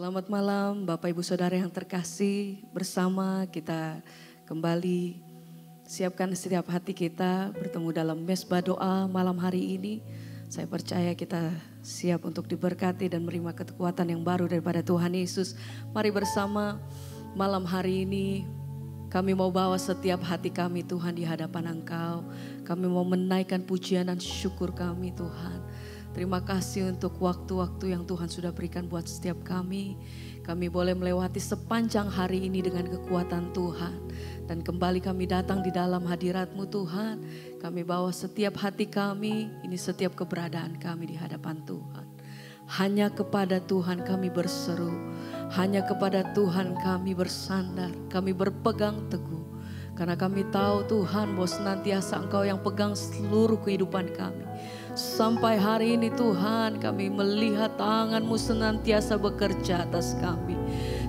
Selamat malam Bapak Ibu Saudara yang terkasih, bersama kita kembali siapkan setiap hati kita bertemu dalam mesbah doa malam hari ini. Saya percaya kita siap untuk diberkati dan menerima kekuatan yang baru daripada Tuhan Yesus. Mari bersama malam hari ini kami mau bawa setiap hati kami Tuhan di hadapan Engkau. Kami mau menaikkan pujian dan syukur kami Tuhan. Terima kasih untuk waktu-waktu yang Tuhan sudah berikan buat setiap kami. Kami boleh melewati sepanjang hari ini dengan kekuatan Tuhan. Dan kembali kami datang di dalam hadirat-Mu Tuhan. Kami bawa setiap hati kami, ini setiap keberadaan kami di hadapan Tuhan. Hanya kepada Tuhan kami berseru. Hanya kepada Tuhan kami bersandar. Kami berpegang teguh. Karena kami tahu Tuhan bahwa senantiasa Engkau yang pegang seluruh kehidupan kami. Sampai hari ini Tuhan kami melihat tangan-Mu senantiasa bekerja atas kami.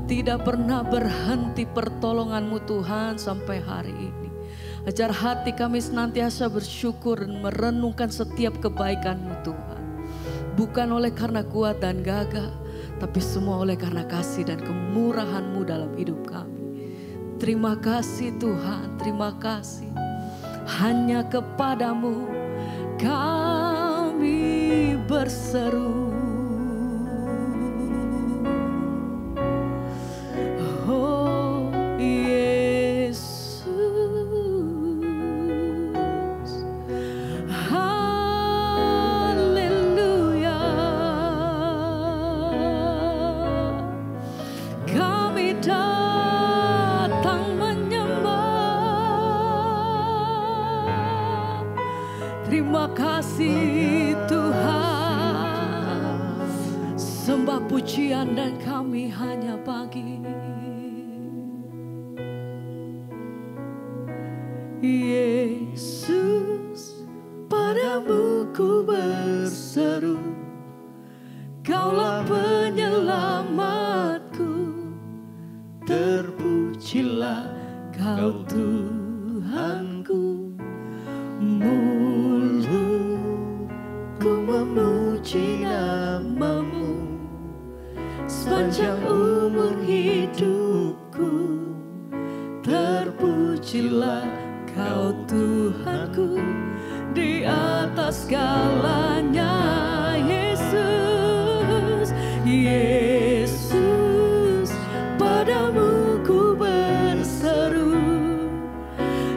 Tidak pernah berhenti pertolongan-Mu Tuhan sampai hari ini. Ajar hati kami senantiasa bersyukur dan merenungkan setiap kebaikan-Mu Tuhan. Bukan oleh karena kuat dan gagah, tapi semua oleh karena kasih dan kemurahan-Mu dalam hidup kami. Terima kasih Tuhan, terima kasih. Hanya kepadamu kami berseru. Oh Yesus, haleluya. Kami datang menyembah. Terima kasih Tuhan, sembah pujian dan kami hanya bagi Yesus. Padamu ku berseru, Kaulah penyelamatku, terpujilah Kau Tuhanku. Mulutku memuji nama-Mu sepanjang umur hidupku. Terpujilah Kau Tuhanku di atas segalanya. Yesus, Yesus, padamu ku berseru.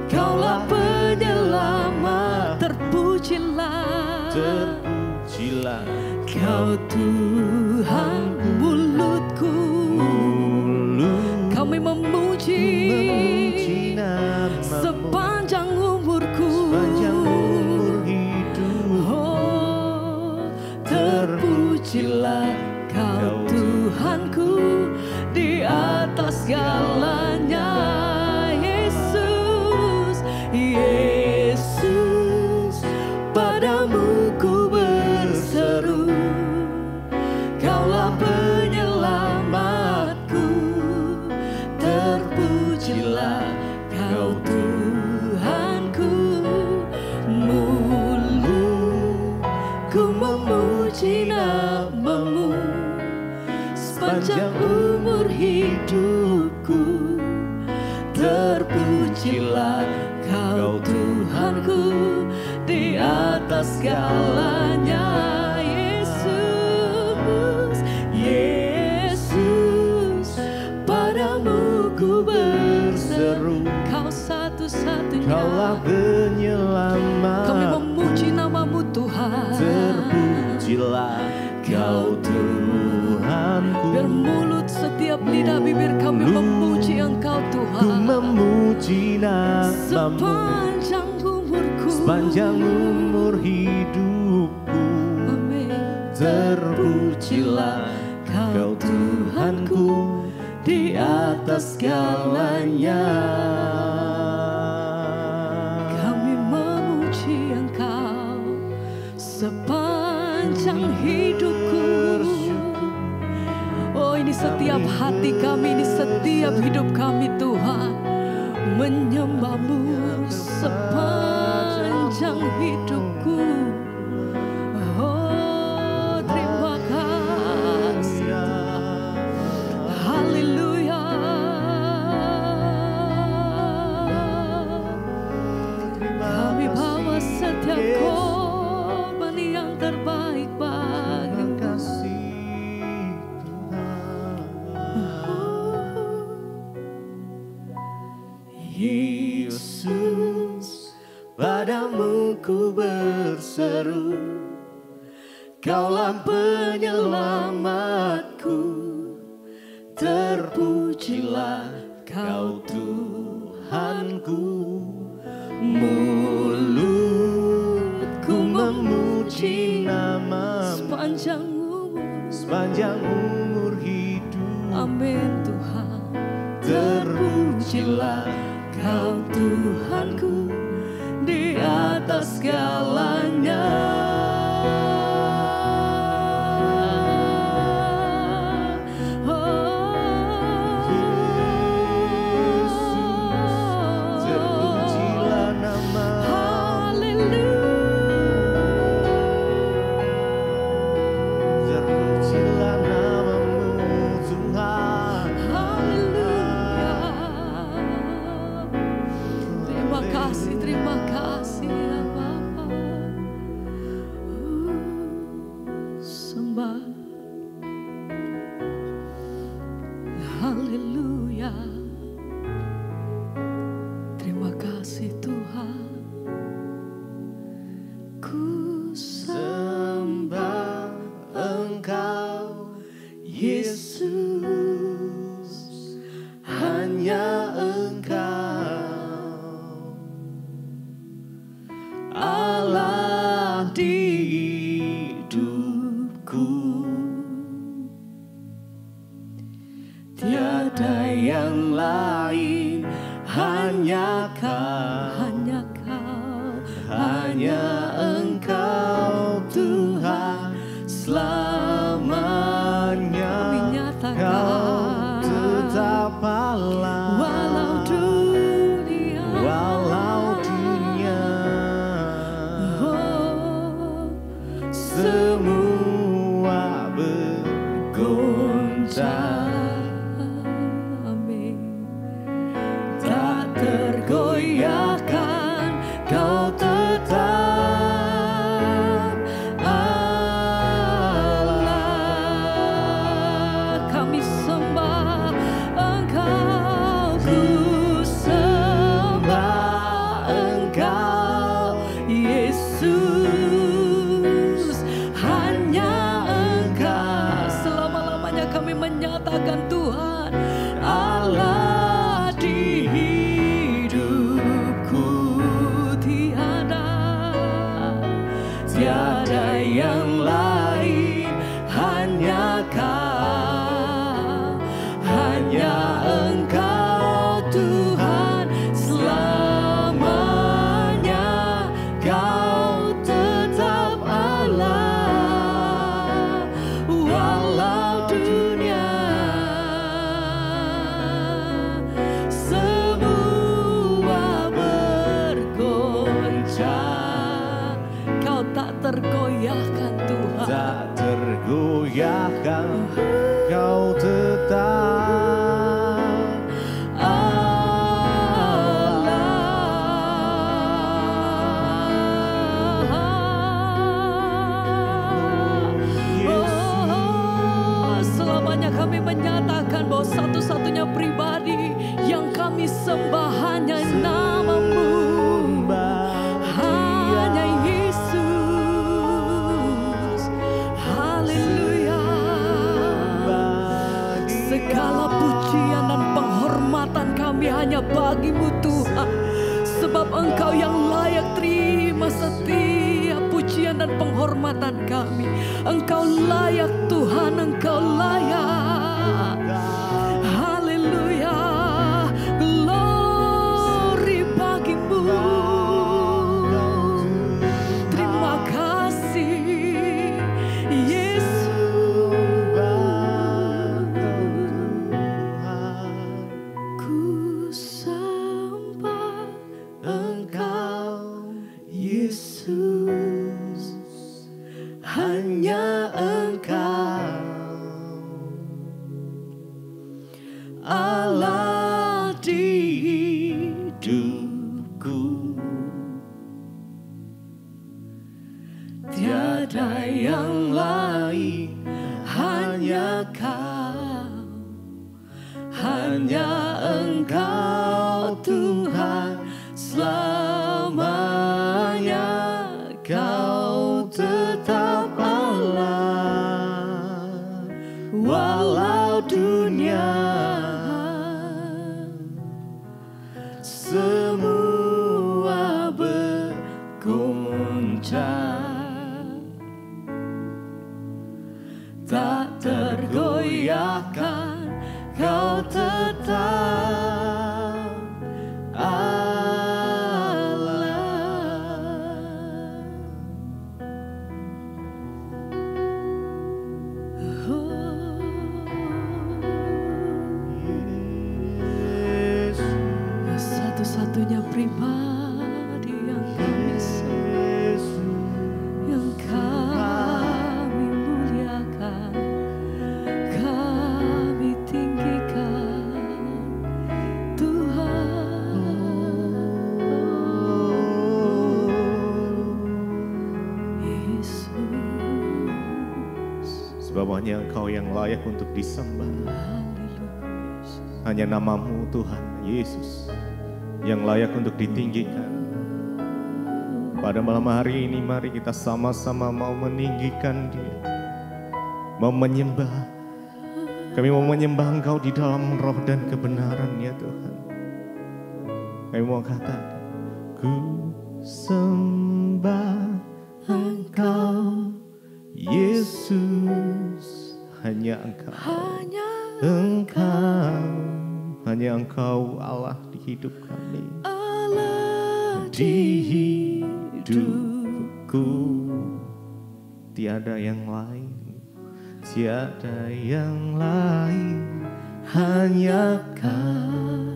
Kaulah penyelamat, terpujilah, terpujilah Kau Tuhan. Mulutku kami memuji sepanjang umurku, sepanjang umur hidup. Oh, terpujilah Kau Tuhanku di atas segalanya. Yesus, Yesus, padamu ku berseru. Kaulah penyelamatku, terpujilah Kau Tuhanku. Mulutku memuji nama-Mu sepanjang umur hidupku. Terpujilah Kau Tuhanku di atas segalanya. Yesus, Yesus, padamu ku berseru. Kau satu-satunya, Kaulah penyelamat, kami memuji nama-Mu Tuhan. terpujilah Kau Tuhanku. Biar mulut setiap lidah bibir kami memuji Engkau Ku Tuhan. memuji nama-Mu Sepanjang umurku, sepanjang umur hidupku. Amin. Terpujilah Kau Tuhanku di atas segalanya. Kami memuji Engkau sepanjang hidupku. Oh, ini setiap hati kami, ini setiap hidup kami Tuhan, menyembah-Mu sepanjang hidupku. Oh, terima kasih Tuhan. Yesus, padamu ku berseru, Kaulah penyelamatku, terpujilah Kau Tuhanku. Mulutku memuji namamu sepanjang umur hidup. Amin Tuhan. Terpujilah Kau Tuhanku di atas segalanya. Terima kasih ya Bapa. Sembah. Haleluya. Terima kasih Tuhan. Ku Sembah Engkau Yesus, hanya Engkau Allah di hidupku. Tiada yang lain, hanya Kau, hanya Engkau Tuhan selamanya. Kau tetap Allah walau dunia semua bergoncang. Amin. Tak tergoyahkan, Kau tetap Allah. Kami sembah Engkau, Ku sembah Engkau Yesus, hanya Engkau. selama-lamanya kami menyatakan Tuhan Allah di hidupku. Tiada yang lain, hanya Kau, hanya Engkau Tuhan selamanya. Kau tetap Allah walau dunia semua bergoncang. Kau tak tergoyahkan Tuhan. Tak tergoyahkan, Kau tetap Oh, selamanya kami menyatakan bahwa satu-satunya pribadi yang kami sembah hanya namamu, hanya Yesus. Haleluya. Segala pujian dan penghormatan kami hanya bagi-Mu Tuhan, sebab Engkau yang layak terima setiap pujian dan penghormatan kami. Engkau layak Tuhan, Engkau layak. Haleluya. Glory bagi-Mu. Terima kasih Yesus. Ku sembah Engkau Yesus, hanya Engkau semua bergoncang, tak tergoyahkan, Kau tetap Allah. Satu-satunya pribadi yang kami sembah, yang kami muliakan, kami tinggikan, Tuhan. Yesus, Sebab hanya Engkau yang layak untuk disembah. Hanya nama-Mu Tuhan Yesus yang layak untuk ditinggikan. Pada malam hari ini mari kita sama-sama mau meninggikan Dia, mau menyembah. Kami mau menyembah Engkau di dalam roh dan kebenaran ya Tuhan. Kami mau katakan, ku sembah Engkau Yesus, hanya Engkau, hanya Engkau Allah di hidup kami, Allah di hidupku. Tiada yang lain, tiada yang lain, hanya Kau,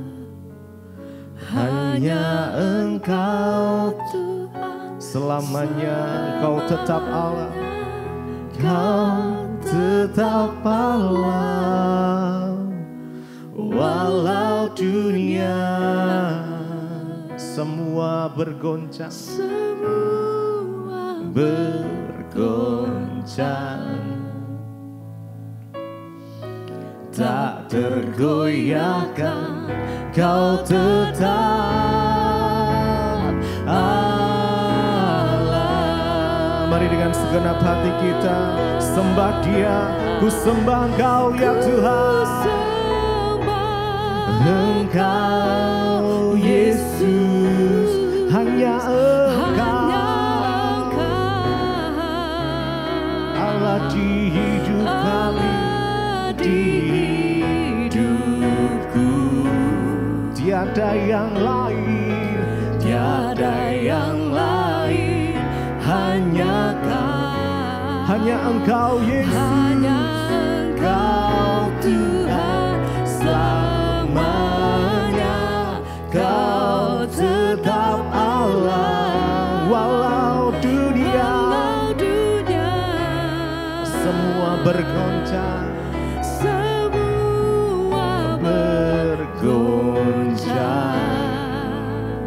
hanya Engkau Tuhan. Selamanya Engkau tetap Allah, Kau tetap Allah. Walau dunia semua bergoncang, Semua bergoncang, tak tergoyahkan, Kau tetap Allah. Mari dengan segenap hati kita sembah Dia. Ku sembah Engkau ya Tuhan, Engkau Yesus, hanya Engkau Allah di hidup kami, di hidupku. Tiada yang lain, tiada yang lain, hanya Kau, hanya Engkau Yesus, hanya Engkau Tuhan selamanya. Kau tetap Allah, walau dunia semua bergoncang,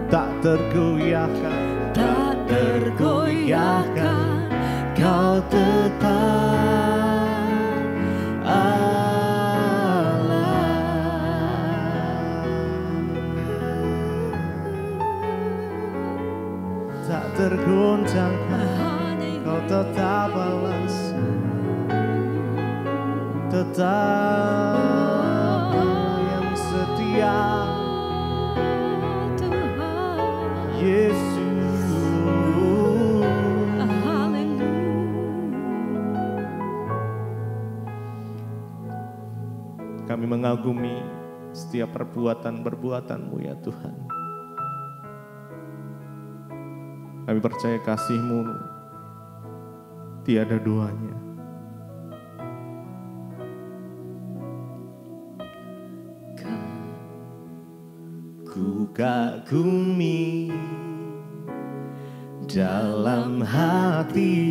tak tergoyahkan, tak tergoyahkan, Kau tetap Allah. Tak tergoncangkan, Kau tetap Allah, tetap yang setia, Yesus. Kami mengagumi setiap perbuatan-perbuatan-Mu ya Tuhan. Kami percaya kasih-Mu tiada duanya. Ku kagumi dalam hati,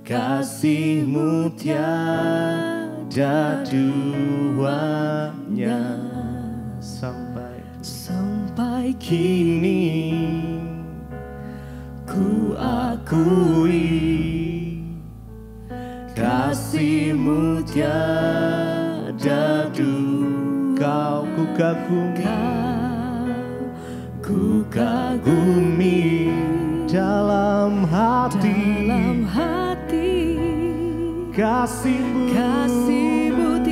kasih-Mu tiada duanya. Sampai kini ku akui, kasih-Mu tiada duanya. Ku kagumi dalam hati, kasih-Mu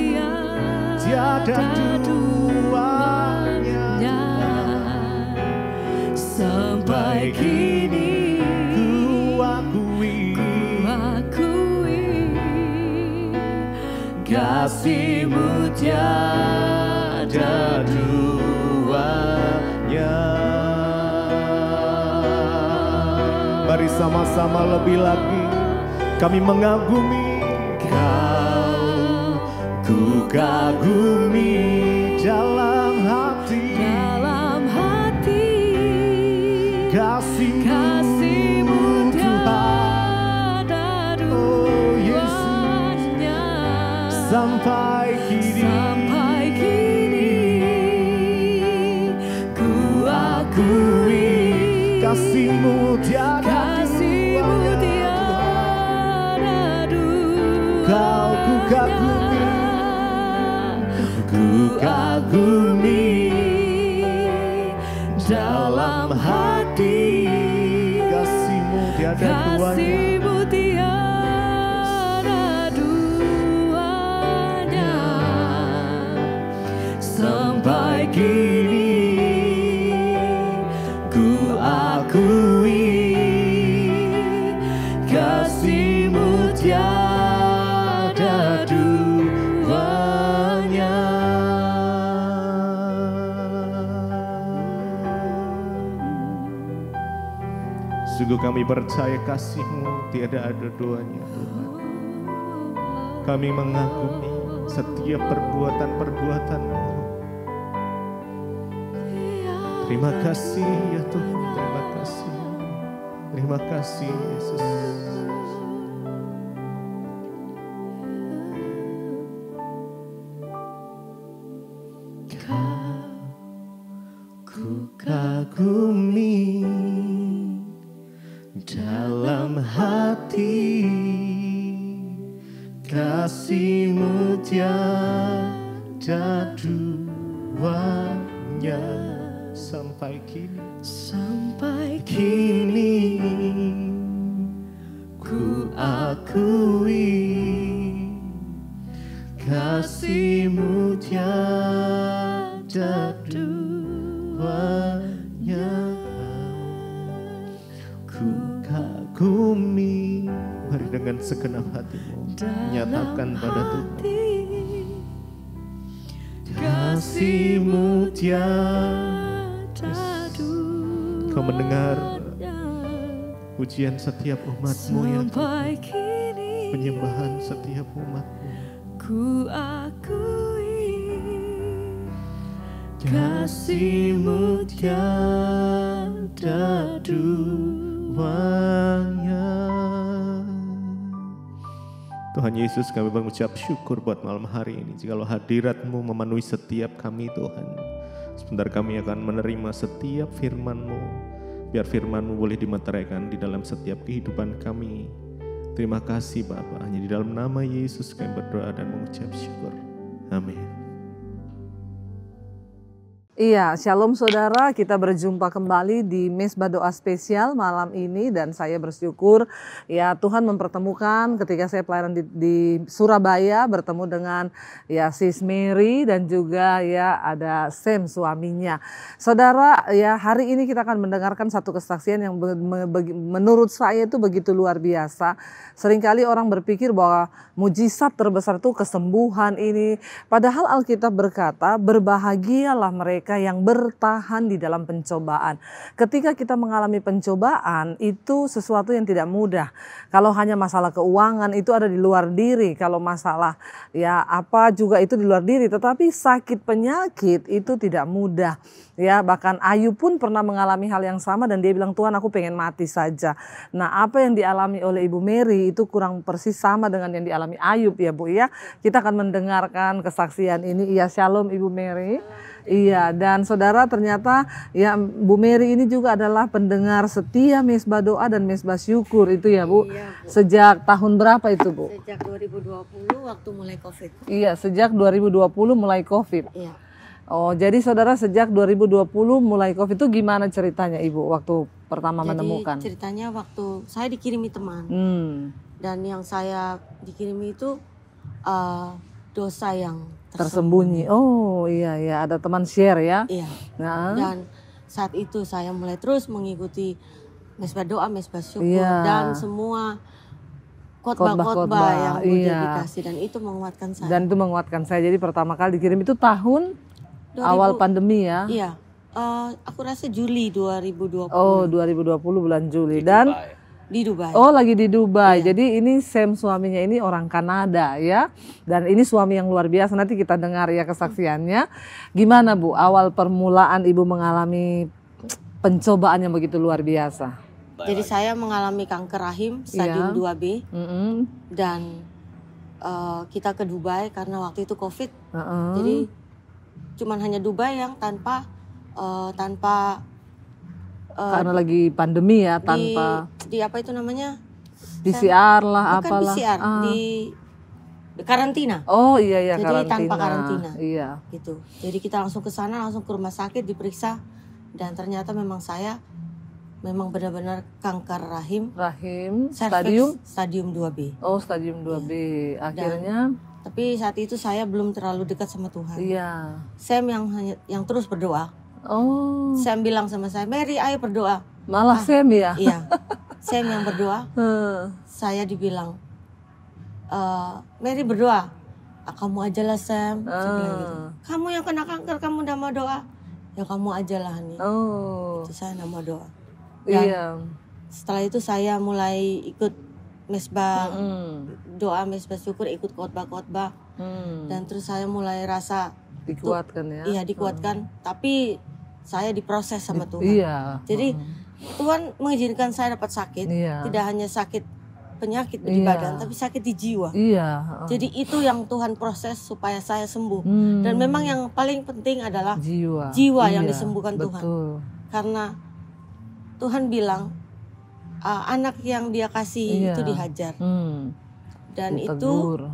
tiada duanya. tiada duanya. Mari sama-sama lebih lagi kami mengagumi Kau, ku kagumi dalam hati, kasih-Mu tiada duanya. Sampai kini ku akui kasih-Mu tiada duanya. Kau ku kagumi dalam hati, kasih-Mu tiada duanya. Sampai kini ku akui kasih-Mu tiada duanya. Sungguh kami percaya kasih-Mu tiada ada duanya Tuhan. Kami mengagumi setiap perbuatan-perbuatan-Mu. Terima kasih ya Tuhan, terima kasih. Terima kasih Yesus. Ku kagumi dalam hati, kasih-Mu tiada duanya. Sampai kini ku akui kasih-Mu tiada duanya. Ku kagumi, mari dengan segenap hatimu nyatakan pada Tuhan, kasih-Mu tiada. Kau mendengar pujian setiap umat-Mu ya Tuhan, penyembahan setiap umat-Mu. Ku akui kasih-Mu tiada duanya. Tuhan Yesus, kami mengucap syukur buat malam hari ini. Jikalau hadirat-Mu memenuhi setiap kami Tuhan, sebentar kami akan menerima setiap firman-Mu. Biar firman-Mu boleh dimeteraikan di dalam setiap kehidupan kami. Terima kasih Bapa, hanya di dalam nama Yesus kami berdoa dan mengucap syukur. Amin. Iya, shalom saudara, kita berjumpa kembali di Mesbah Doa Spesial malam ini dan saya bersyukur ya Tuhan mempertemukan ketika saya pelayanan di Surabaya bertemu dengan ya Sis Mary dan juga ya ada Sam suaminya. Saudara, ya hari ini kita akan mendengarkan satu kesaksian yang menurut saya itu begitu luar biasa. Seringkali orang berpikir bahwa mujizat terbesar itu kesembuhan ini, padahal Alkitab berkata berbahagialah mereka yang bertahan di dalam pencobaan. Ketika kita mengalami pencobaan itu sesuatu yang tidak mudah. Kalau hanya masalah keuangan itu ada di luar diri. Kalau masalah ya apa juga itu di luar diri. Tetapi sakit penyakit itu tidak mudah. Ya bahkan Ayub pun pernah mengalami hal yang sama dan dia bilang, Tuhan aku pengen mati saja. Nah apa yang dialami oleh Ibu Mary itu kurang persis sama dengan yang dialami Ayub ya Bu ya. Kita akan mendengarkan kesaksian ini. Iya, shalom Ibu Mary. Iya, dan saudara ternyata ya Bu Mary ini juga adalah pendengar setia Mesbah Doa dan Mesbah Syukur itu ya Bu. Iya, Bu. Sejak tahun berapa itu Bu? Sejak 2020 waktu mulai COVID. Iya, sejak 2020 mulai COVID. Iya. Oh, jadi saudara sejak 2020 mulai COVID itu gimana ceritanya Ibu waktu pertama menemukan? Jadi ceritanya waktu saya dikirimi teman. Dan yang saya dikirimi itu dosa yang tersembunyi. Oh iya ya, ada teman share ya. Iya. Nah. Dan saat itu saya mulai terus mengikuti Mesbah Doa, Mesbah Syukur Iya. dan semua khotbah-khotbah yang iya. udah dikasih, dan itu menguatkan saya. Dan itu menguatkan saya. Jadi pertama kali dikirim itu tahun awal pandemi ya? Iya, aku rasa Juli 2020. Oh, 2020 bulan Juli. Dan di Dubai. oh, lagi di Dubai. Iya. Jadi ini Sam suaminya ini orang Kanada ya. Dan ini suami yang luar biasa. Nanti kita dengar ya kesaksiannya. Gimana Bu, awal permulaan Ibu mengalami pencobaan yang begitu luar biasa? Jadi saya mengalami kanker rahim stadium 2B. Dan kita ke Dubai karena waktu itu COVID. Jadi cuman hanya Dubai yang tanpa karena lagi pandemi ya, tanpa di apa itu namanya? PCR lah, Bukan apalah. PCR, di karantina. Oh iya ya, Jadi karantina. tanpa karantina. Iya. Gitu. Jadi kita langsung ke sana, langsung ke rumah sakit diperiksa, dan ternyata memang saya memang benar-benar kanker rahim. Stadium? Stadium 2B. Oh, stadium 2B. Akhirnya tapi saat itu saya belum terlalu dekat sama Tuhan. iya. Sam yang terus berdoa. Oh. Sam bilang sama saya, "Mary, ayo berdoa." Malah Sam ya? Iya. Sam yang berdoa. Saya dibilang, "Mary berdoa." "Kamu aja lah Sam." Saya bilang gitu. "Kamu yang kena kanker, kamu udah mau doa?" "Ya kamu aja lah nih." Oh. Itu saya nggak mau doa. Dan Iya. setelah itu saya mulai ikut mesbah, doa mesbah syukur, ikut khotbah-khotbah. Dan terus saya mulai rasa Dikuatkan ya? Iya, dikuatkan. Tapi saya diproses sama Tuhan. Iya. Jadi Tuhan mengizinkan saya dapat sakit. Iya. Tidak hanya sakit penyakit di badan, tapi sakit di jiwa. Iya. Jadi itu yang Tuhan proses supaya saya sembuh. Dan memang yang paling penting adalah jiwa yang iya, disembuhkan betul. Tuhan. Karena Tuhan bilang anak yang Dia kasih itu dihajar. Dan ditegur.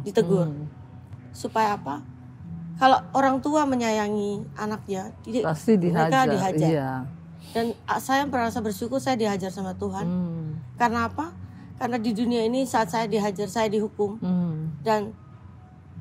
Supaya apa? Kalau orang tua menyayangi anaknya, pasti mereka dihajar. Iya. Dan saya merasa bersyukur saya dihajar sama Tuhan. Karena apa? Karena di dunia ini saat saya dihajar, saya dihukum. Dan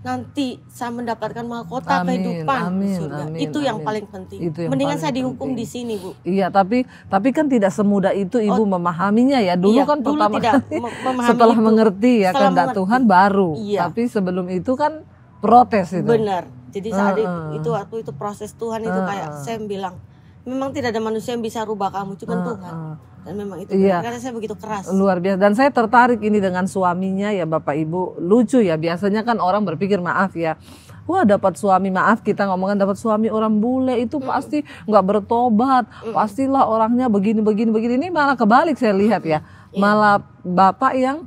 nanti saya mendapatkan mahkota kehidupan di surga. Itu yang paling penting. Mendingan saya dihukum di sini, Bu. Iya, tapi kan tidak semudah itu Ibu memahaminya ya. Dulu kan dulu pertama tidak kali memahami setelah itu. mengerti ya Setelah kehendak mengerti. Tuhan baru. Iya. Tapi sebelum itu kan protes itu. Benar. Jadi saat itu waktu itu proses Tuhan itu kayak Sam bilang, memang tidak ada manusia yang bisa rubah kamu, cuma Tuhan. Dan memang itu karena saya begitu keras. Luar biasa. Dan saya tertarik ini dengan suaminya ya Bapak Ibu. Lucu ya, biasanya kan orang berpikir maaf ya, wah dapat suami, maaf kita ngomongkan dapat suami orang bule itu pasti nggak bertobat, pastilah orangnya begini. Ini malah kebalik saya lihat ya. Malah Bapak yang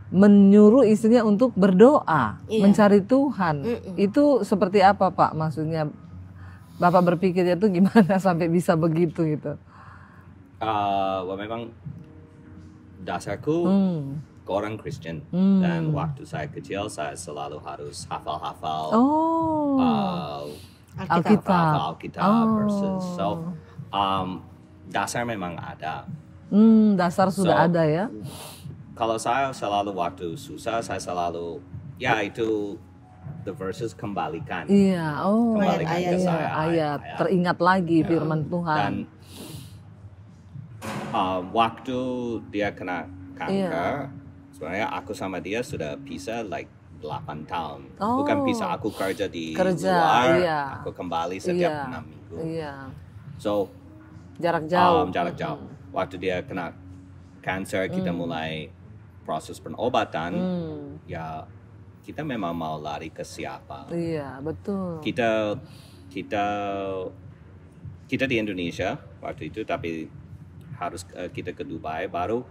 menyuruh istrinya untuk berdoa, mencari Tuhan. Itu seperti apa Pak? Maksudnya Bapak berpikirnya tuh gimana sampai bisa begitu gitu? Memang dasarku ke orang Kristen, dan waktu saya kecil saya selalu harus hafal-hafal Alkitab verses. So dasar memang ada. Dasar sudah ada ya. Kalau saya selalu waktu susah, saya selalu itu the verses kembalikan. Iya, Kembalikan ke saya ayat. Teringat lagi firman Tuhan. Dan waktu dia kena kanker, sebenarnya aku sama dia sudah pisah 8 tahun. Bukan pisah, aku kerja di luar, aku kembali setiap 6 minggu. Iya. So jarak jauh. Waktu dia kena kanker, kita mulai proses penobatan. Ya kita memang mau lari ke siapa? Iya, betul. Kita di Indonesia waktu itu, tapi harus kita ke Dubai baru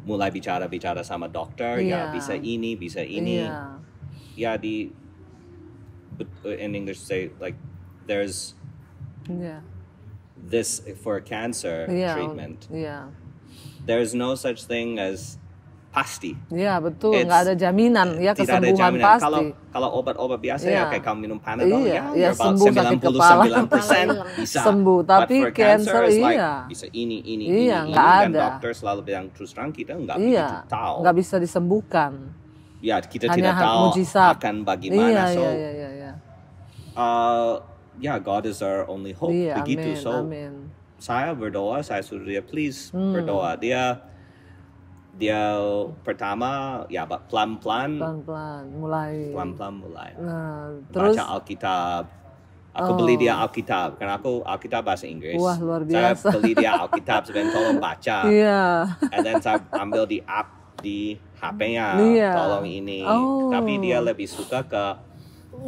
mulai bicara sama dokter. Ya bisa ini. Ya in English say there's this for cancer treatment. There's no such thing as pasti. Iya betul, nggak ada jaminan ya kesembuhan pasti. Kalau obat-obat biasa kayak kamu minum Panadol sembuh sakit kepala 99% bisa sembuh, tapi for cancer bisa ini nggak ada. Dan dokter selalu bilang terus terang kita nggak begitu tahu. Nggak bisa disembuhkan. Ya kita hanya tidak tahu mujizat. Akan bagaimana. Iya. God is our only hope. Begitu. Amen. Saya berdoa, saya suruh dia please berdoa. Dia Dia pertama ya pelan-pelan mulai. Nah, terus baca Alkitab. Aku beli dia Alkitab karena aku Alkitab bahasa Inggris. Wah, luar biasa. Saya beli dia Alkitab sebenarnya tolong baca. And then saya ambil di app di HP-nya, tolong ini. Tapi dia lebih suka ke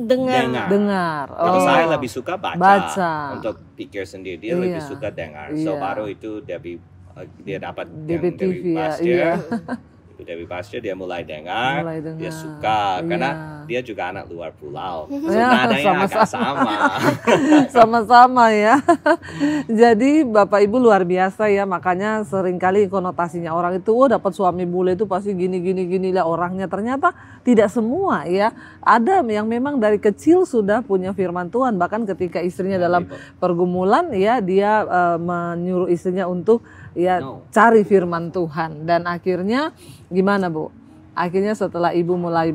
dengar. Kalau saya lebih suka baca. Untuk pikir sendiri, dia lebih suka dengar. So baru itu dia dapat yang dari pastor. Dari pastor dia mulai dengar, dia suka karena dia juga anak luar pulau. Nadanya agak sama. Sama-sama ya. Jadi Bapak Ibu luar biasa ya, makanya seringkali konotasinya orang itu dapat suami bule itu pasti gini lah orangnya. Ternyata tidak semua ya. Ada yang memang dari kecil sudah punya firman Tuhan, bahkan ketika istrinya dalam pergumulan ya dia menyuruh istrinya untuk cari firman Tuhan. Dan akhirnya gimana Bu? Akhirnya setelah Ibu mulai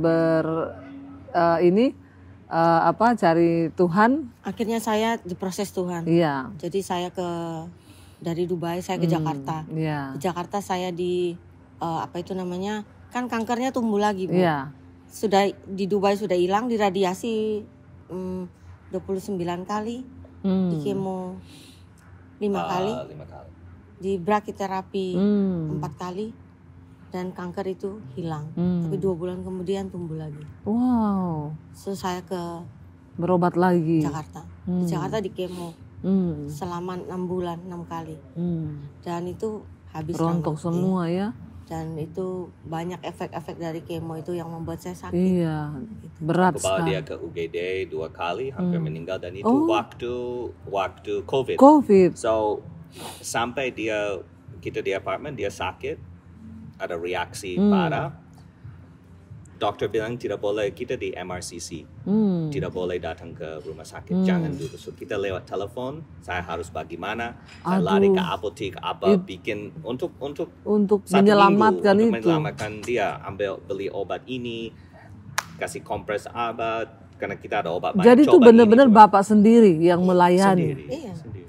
cari Tuhan, akhirnya saya diproses Tuhan. Iya. Jadi saya dari Dubai saya ke Jakarta. Iya. Di Jakarta saya kan kankernya tumbuh lagi Bu. Iya. Sudah di Dubai sudah hilang, diradiasi 29 kali, di kemo 5 kali. Di brachytherapy 4 kali dan kanker itu hilang. Tapi 2 bulan kemudian tumbuh lagi. Wow. So saya berobat lagi Jakarta. Di Jakarta di kemo selama 6 bulan 6 kali. Dan itu habis rontok semua ya. Dan itu banyak efek-efek dari kemo itu yang membuat saya sakit. Iya, berat sekali. Aku bawa dia ke UGD 2 kali, hampir meninggal, dan itu waktu COVID. So sampai kita di apartemen dia sakit, ada reaksi parah. Dokter bilang tidak boleh, kita di MRCC, tidak boleh datang ke rumah sakit, jangan dulu. So kita lewat telepon, saya harus bagaimana, saya lari ke apotek bikin untuk menyelamatkan minggu, itu. Untuk menyelamatkan dia, beli obat ini, kasih kompres obat, karena kita ada obat banyak. Jadi itu benar-benar Bapak sendiri yang melayani. Sendiri.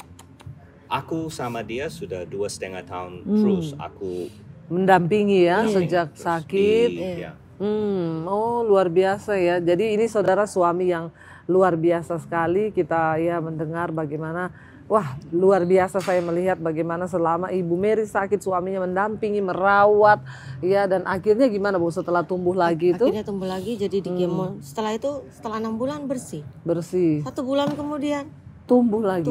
Aku sama dia sudah 2,5 tahun terus aku mendampingi ya sejak sakit. Luar biasa ya. Jadi ini saudara suami yang luar biasa sekali. Kita ya mendengar bagaimana, wah luar biasa saya melihat bagaimana selama Ibu Mary sakit suaminya mendampingi, merawat ya, dan akhirnya gimana Bu setelah tumbuh lagi itu? Akhirnya tumbuh lagi jadi di kemo. Setelah 6 bulan bersih. 1 bulan kemudian tumbuh lagi.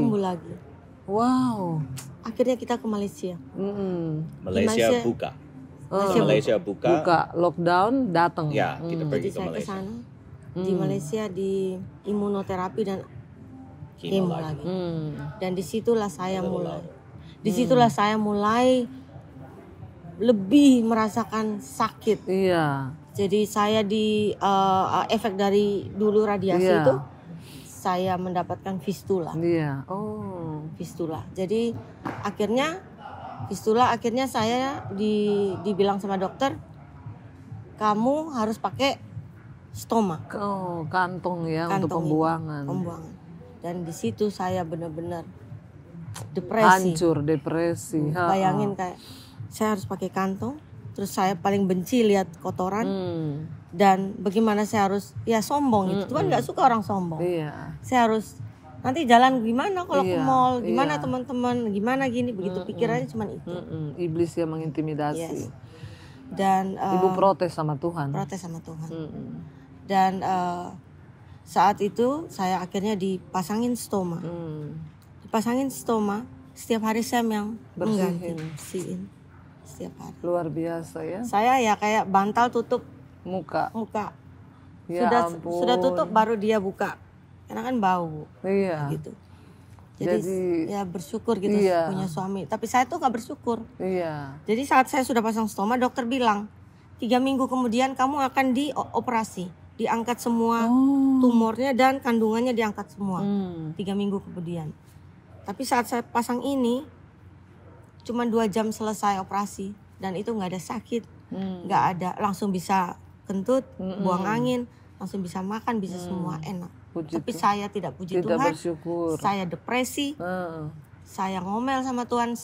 Wow. Akhirnya kita ke Malaysia. Malaysia buka. Malaysia buka, lockdown, datang. Ya, kita pergi ke Malaysia. Kesana, di Malaysia di imunoterapi dan kemo lagi. Dan disitulah saya mulai lebih merasakan sakit. Iya. Jadi saya di efek dari dulu radiasi itu, saya mendapatkan fistula. Iya. Fistula. Jadi akhirnya saya dibilang sama dokter, kamu harus pakai stoma. Kantong ya, untuk pembuangan. Dan di situ saya benar-benar depresi. Hancur, depresi. Bayangin kayak saya harus pakai kantong, terus saya paling benci lihat kotoran. Dan bagaimana saya harus sombong itu. Tuhan nggak suka orang sombong. Iya. Saya harus nanti jalan gimana kalau ke mall, gimana teman-teman, gimana gini, begitu pikirannya cuma itu. Iblis yang mengintimidasi. Yes. Dan Ibu protes sama Tuhan. Dan saat itu saya akhirnya dipasangin stoma. Setiap hari saya yang bersihin setiap hari. Luar biasa ya. Saya ya kayak bantal tutup muka. Ya sudah tutup baru dia buka. Karena kan bau. Iya. Gitu. Jadi ya bersyukur gitu punya suami. Tapi saya tuh gak bersyukur. Iya. Jadi saat saya sudah pasang stoma, dokter bilang 3 minggu kemudian kamu akan dioperasi, diangkat semua tumornya dan kandungannya diangkat semua. 3 minggu kemudian. Tapi saat saya pasang ini, cuma 2 jam selesai operasi dan itu nggak ada sakit, nggak ada, langsung bisa kentut, buang angin, langsung bisa makan, bisa semua enak. Tapi saya tidak puji Tuhan, bersyukur. saya depresi, Saya ngomel sama Tuhan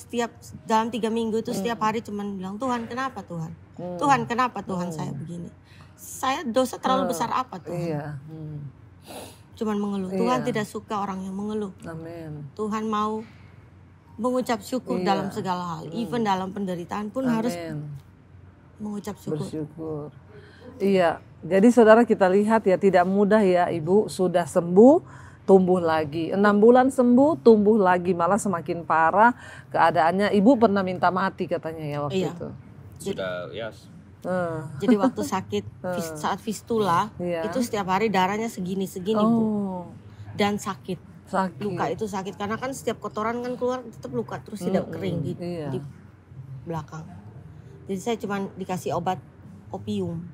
dalam 3 minggu itu setiap hari cuman bilang, Tuhan kenapa Tuhan? Tuhan kenapa Tuhan saya begini? Saya dosa terlalu besar apa Tuhan? Cuman mengeluh. Tuhan tidak suka orang yang mengeluh. Amin. Tuhan mau mengucap syukur dalam segala hal. Even dalam penderitaan pun harus mengucap syukur. Bersyukur. Iya, jadi saudara kita lihat ya tidak mudah ya Ibu, sudah sembuh, tumbuh lagi. 6 bulan sembuh, tumbuh lagi, malah semakin parah keadaannya. Ibu pernah minta mati katanya ya waktu itu. Sudah, yes. Jadi waktu sakit, saat fistula, itu setiap hari darahnya segini-segini Bu. Dan sakit. Luka itu sakit, karena kan setiap kotoran kan keluar tetap luka, terus tidak kering di belakang. Jadi saya cuma dikasih obat opium.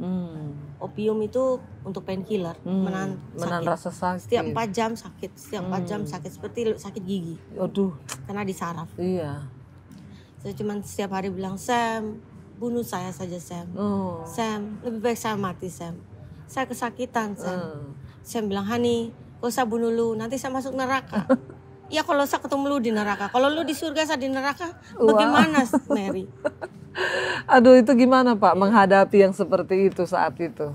Opium itu untuk painkiller, menahan rasa sakit. Setiap 4 jam sakit, setiap 4 jam sakit, seperti sakit gigi. Aduh. Karena disaraf. Iya. Saya cuma setiap hari bilang, Sam, bunuh saya saja Sam. Sam, lebih baik saya mati Sam. Saya kesakitan Sam. Sam bilang, Hani, gak usah bunuh lu, nanti saya masuk neraka. Ya kalau saya ketemu lu di neraka, kalau lu di surga saya di neraka, bagaimana Mary? Aduh, itu gimana Pak menghadapi yang seperti itu saat itu?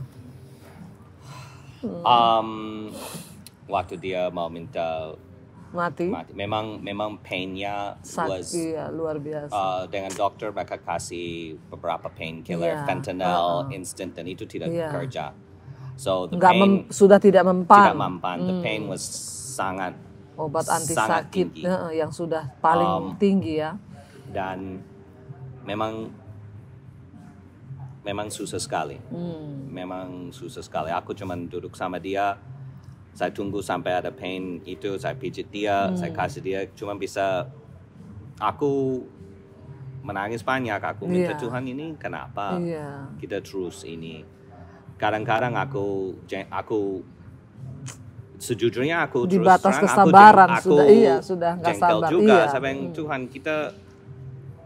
Waktu dia mau minta mati. Memang painnya luar biasa. Dengan dokter mereka kasih beberapa painkiller, fentanyl, instant, dan itu tidak bekerja. So the pain sudah tidak mempan. The pain was sangat obat anti sakit yang sudah paling tinggi ya. Dan memang susah sekali. Memang susah sekali. Aku cuma duduk sama dia. Saya tunggu sampai ada pain itu, saya pijit dia, saya kasih dia. Cuma bisa, aku menangis banyak. Aku minta Tuhan ini kenapa kita terus ini. Kadang-kadang aku sejujurnya aku di terus batas terang, kesabaran aku sudah nggak jengkel sabar. juga. Saya bilang, Tuhan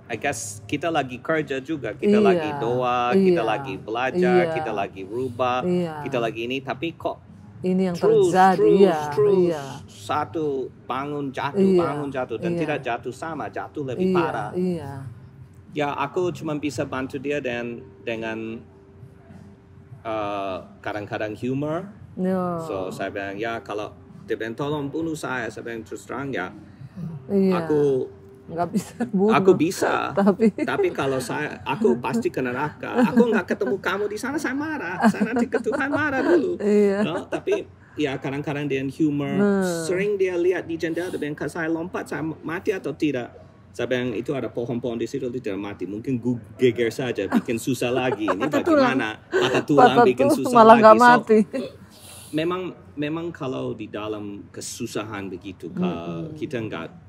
I guess kita lagi kerja juga, kita lagi doa, kita lagi belajar, kita lagi rubah, kita lagi ini, tapi kok ini yang terjadi satu bangun jatuh dan tidak jatuh sama, jatuh lebih parah. Ya aku cuma bisa bantu dia dengan kadang-kadang humor. So saya bilang ya kalau dia bilang tolong bunuh saya bilang terus terang ya aku nggak bisa bunuh. Aku bisa, tapi kalau aku pasti ke neraka. Aku nggak ketemu kamu di sana, saya marah. Saya nanti ke Tuhan marah dulu. No? Tapi ya kadang-kadang dia humor. Sering dia lihat di jendela, dia bilang, saya lompat, saya mati atau tidak. Saya bilang itu ada pohon-pohon di situ, tidak mati. Mungkin geger saja, bikin susah lagi. Ini bagaimana? Patah tulang bikin susah malah lagi. Nggak mati. Memang kalau di dalam kesusahan begitu, kita nggak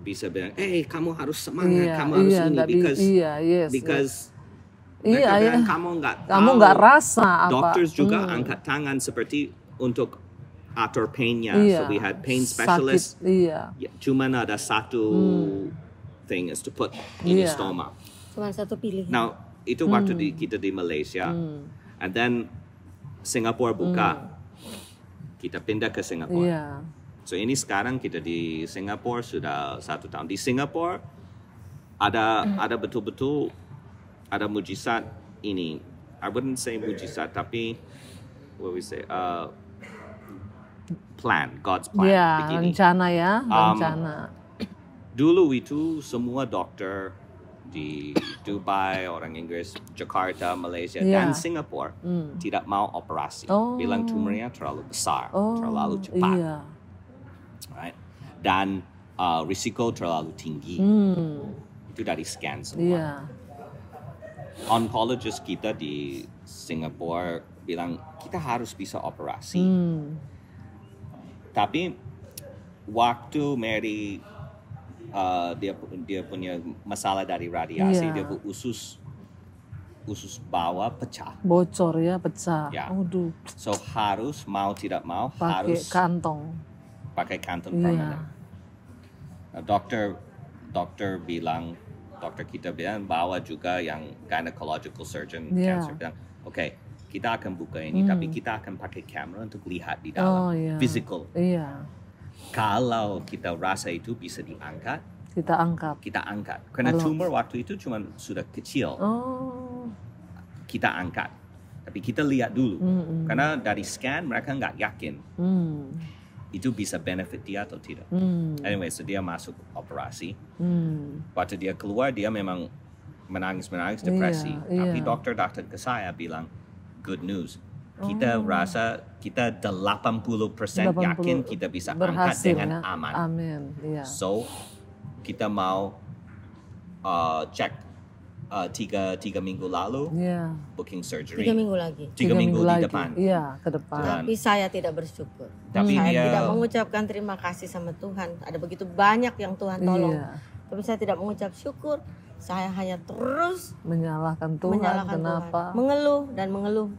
bisa bilang, kamu harus semangat, kamu harus ini, because kamu nggak rasa apa. Dokter juga angkat tangan seperti untuk atur painnya. So we had pain specialist. Cuma ada satu thing is to put in the stomach. Cuma satu pilihan. Now itu waktu kita di Malaysia, and then Singapura buka, kita pindah ke Singapura. So ini sekarang kita di Singapura sudah 1 tahun. Di Singapura ada betul-betul ada mujizat ini. I wouldn't say mujizat, tapi what we say plan, God's plan. Begini. Rencana ya, rencana. Dulu itu semua dokter di Dubai, orang Inggris, Jakarta, Malaysia, dan Singapura tidak mau operasi. Bilang tumornya terlalu besar, terlalu cepat. Right? Dan risiko terlalu tinggi. Itu dari scan semua. Oncologist kita di Singapura bilang kita harus bisa operasi. Tapi waktu Mary dia punya masalah dari radiasi, dia usus bawah pecah. Bocor ya, pecah. Aduh. So harus mau tidak mau harus pakai kantong permanen. Dokter kita bilang bawa juga yang gynecological surgeon cancer bilang, oke, kita akan buka ini, tapi kita akan pakai kamera untuk lihat di dalam physical. Kalau kita rasa itu bisa diangkat, Kita angkat. Karena tumor waktu itu cuma sudah kecil. Kita angkat. Tapi kita lihat dulu. Karena dari scan mereka nggak yakin. Itu bisa benefit dia atau tidak. Anyway, so dia masuk operasi. Waktu dia keluar, dia memang menangis, depresi. Tapi dokter datang ke saya bilang, good news. Kita rasa kita 80% yakin kita bisa angkat dengan aman. Amin. So, kita mau cek 3 minggu lalu, booking surgery. 3 minggu lagi. 3 minggu di depan. Iya, ke depan. Tapi saya tidak bersyukur. Tapi saya tidak mengucapkan terima kasih sama Tuhan. Ada begitu banyak yang Tuhan tolong. Tapi saya tidak mengucap syukur. Saya hanya terus menyalahkan Tuhan. Kenapa? Tuhan. Mengeluh dan mengeluh.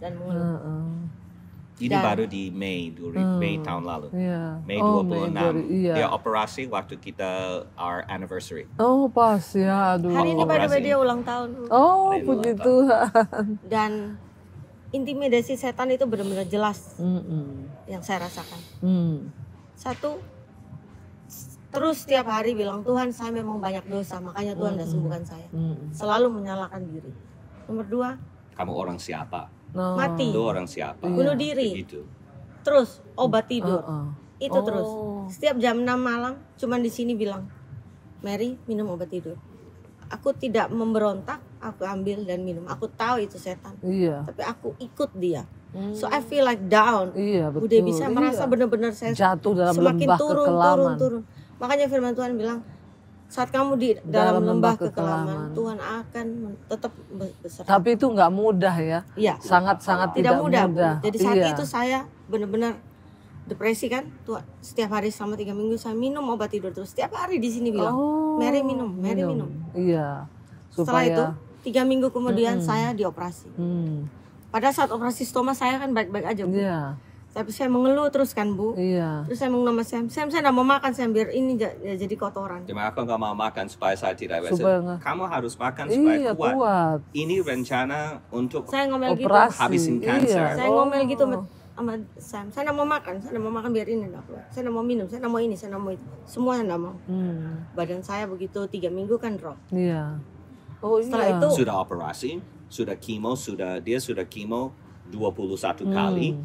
Ini baru di Mei tahun lalu. Mei 26. Dia operasi waktu kita our anniversary. Oh pas ya, aduh. Hari ini pada dia ulang tahun. Oh puji Tuhan. Dan intimidasi setan itu benar-benar jelas yang saya rasakan. Satu, terus setiap hari bilang, Tuhan saya memang banyak dosa, makanya Tuhan tidak sembuhkan saya. Selalu menyalahkan diri. Nomor 2, kamu orang siapa? Mati. Lu orang siapa? Bunuh diri. Begitu. Terus obat tidur. Itu terus. Setiap jam 6 malam cuman di sini bilang, Mary minum obat tidur. Aku tidak memberontak, aku ambil dan minum. Aku tahu itu setan. Tapi aku ikut dia. So I feel like down. Betul. Udah bisa merasa benar-benar saya jatuh dalam semakin lembah kekelaman. turun. Makanya firman Tuhan bilang, saat kamu di dalam lembah kekelaman, Tuhan akan tetap beserta. Tapi itu nggak mudah ya. Sangat-sangat tidak mudah. Jadi saat itu saya benar-benar depresi kan. Setiap hari selama 3 minggu saya minum obat tidur terus. Setiap hari di sini bilang, Mary minum. Setelah itu 3 minggu kemudian saya dioperasi. Pada saat operasi stoma saya kan baik-baik aja, Bu. Tapi saya mengeluh terus kan, Bu. Terus saya ngomong sama Sam, saya tidak mau makan, Sam, biar ini jadi kotoran. Cuma aku nggak mau makan supaya saya tidak biasa. Kamu harus makan supaya kuat. Ini rencana untuk saya ngomel operasi. Gitu. Habisin kanker. Saya ngomel gitu sama Sam. Saya tidak mau makan, biar ini tidak kuat. Saya tidak mau minum, saya tidak mau ini, saya tidak mau itu. Semua saya tidak mau. Badan saya begitu 3 minggu kan drop. Setelah itu sudah operasi, sudah kemo, dia sudah kemo 21 kali.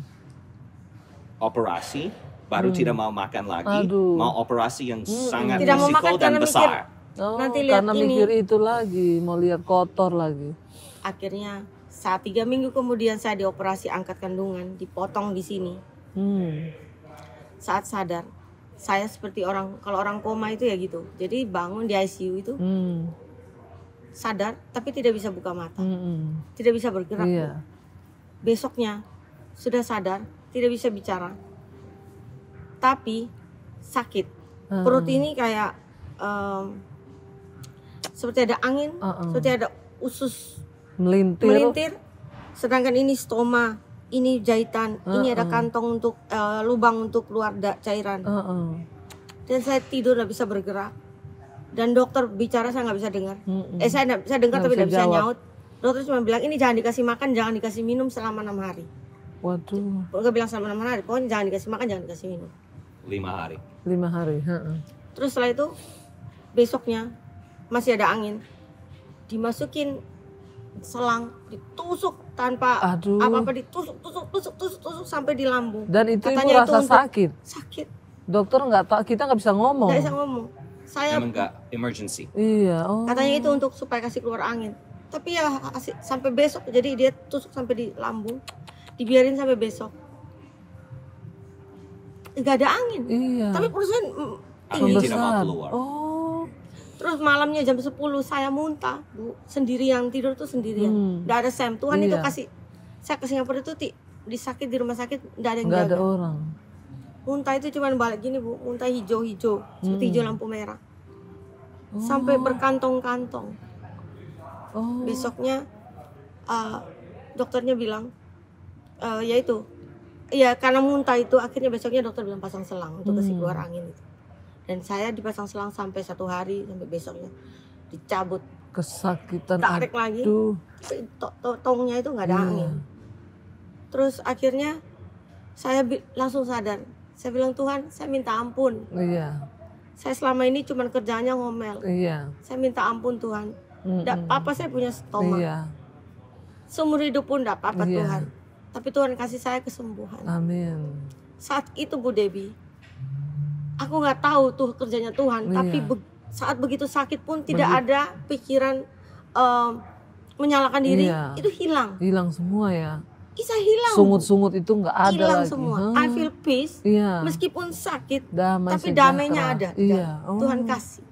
Operasi baru tidak mau makan lagi. Mau operasi yang sangat risiko dan besar. Nanti lihat karena ini. mikir itu lagi, mau lihat kotor lagi. Akhirnya saat 3 minggu kemudian saya dioperasi angkat kandungan, dipotong di sini. Saat sadar, saya seperti kalau orang koma itu ya gitu. Jadi bangun di ICU itu, sadar tapi tidak bisa buka mata, tidak bisa bergerak. Besoknya sudah sadar, tidak bisa bicara, tapi sakit. Perut ini kayak seperti ada angin, seperti ada usus melintir. Sedangkan ini stoma, ini jahitan, ini ada kantong untuk lubang untuk keluar cairan. Dan saya tidur nggak bisa bergerak. Dan dokter bicara saya nggak bisa dengar. Saya dengar tapi nggak bisa nyaut. Dokter cuma bilang ini jangan dikasih makan, jangan dikasih minum selama 6 hari. Waduh. Pokoknya bilang selama 6 hari, pokoknya jangan dikasih makan, jangan dikasih minum. 5 hari. 5 hari. Terus setelah itu besoknya masih ada angin, dimasukin selang, ditusuk tanpa apa-apa, ditusuk sampai di lambung. Dan itu katanya ibu rasa sakit. Sakit. Dokter nggak tahu, kita nggak bisa ngomong. Nggak bisa ngomong. Saya memang nggak emergency. Katanya itu untuk supaya kasih keluar angin. Tapi ya sampai besok, jadi dia tusuk sampai di lambung, dibiarin sampai besok. Nggak ada angin. Tapi perusahaan angin tidak mau keluar. Terus malamnya jam 10 saya muntah, Bu, sendirian, tidur tuh sendirian. Nggak ada Sam. Tuhan itu saya ke Singapura itu disakit di rumah sakit, nggak ada yang jaga. Nggak ada orang. Muntah itu cuma balik gini, Bu, muntah hijau-hijau, seperti hijau lampu merah. Sampai berkantong-kantong. Besoknya dokternya bilang karena muntah itu akhirnya besoknya dokter bilang pasang selang untuk kasih keluar angin itu. Dan saya dipasang selang sampai 1 hari, sampai besoknya dicabut. Kesakitan. Tarik lagi. Tongnya itu nggak ada angin. Terus akhirnya saya langsung sadar. Saya bilang, Tuhan, saya minta ampun. Saya selama ini cuma kerjanya ngomel. Iya. Saya minta ampun Tuhan. Enggak apa-apa saya punya stoma. Iya. Seumur hidup pun enggak apa-apa Iya. Tuhan. Tapi Tuhan kasih saya kesembuhan. Amin. Saat itu Bu Debbie, aku nggak tahu tuh kerjanya Tuhan. Iya. Tapi saat begitu sakit pun tidak ada pikiran menyalahkan diri. Iya. Itu hilang. Hilang semua ya. Bisa hilang. Sungut-sungut itu nggak ada Hilang lagi. semua. I feel peace. Iya. Meskipun sakit, Damai tapi sejahtera. damainya ada. Iya. Tuhan kasih.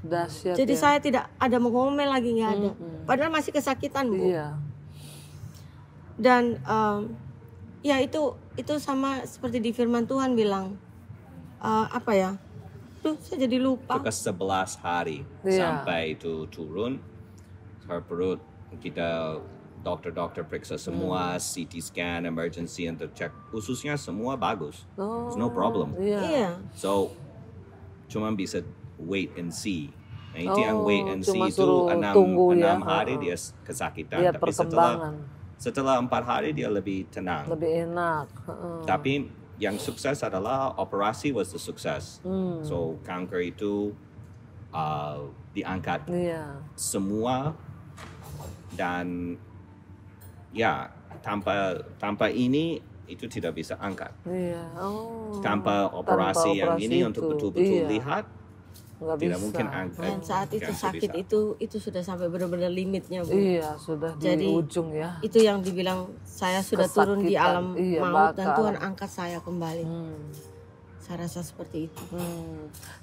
Dahsyat. Jadi ya. saya tidak ada mengomel lagi, nggak ada. Padahal masih kesakitan Bu. Iya. Dan ya itu sama seperti di firman Tuhan bilang apa ya? Duh, saya jadi lupa. Itu ke 11 hari sampai itu turun. Perut kita dokter periksa semua, CT scan, emergency untuk cek ususnya semua bagus. There's no problem. Iya. So cuma bisa wait and see. Nah itu yang wait and see cuma itu suruh 6 tunggu ya. hari dia kesakitan. Lihat Tapi perkembangan. setelah 4 hari dia lebih tenang. Lebih enak. Tapi yang sukses adalah operasi was the success. So kanker itu diangkat Iya. semua dan ya tanpa ini itu tidak bisa angkat. Iya. Tanpa operasi yang ini untuk betul-betul iya. lihat Nggak tidak bisa. mungkin angkat. Dan saat itu Nggak sakit bisa. itu sudah sampai benar-benar limitnya Bu. Iya, sudah Jadi, di ujung ya. Itu yang dibilang saya sudah turun di Kesakitan. alam Iya, maut dan bakal. Tuhan angkat saya kembali. Saya rasa seperti itu.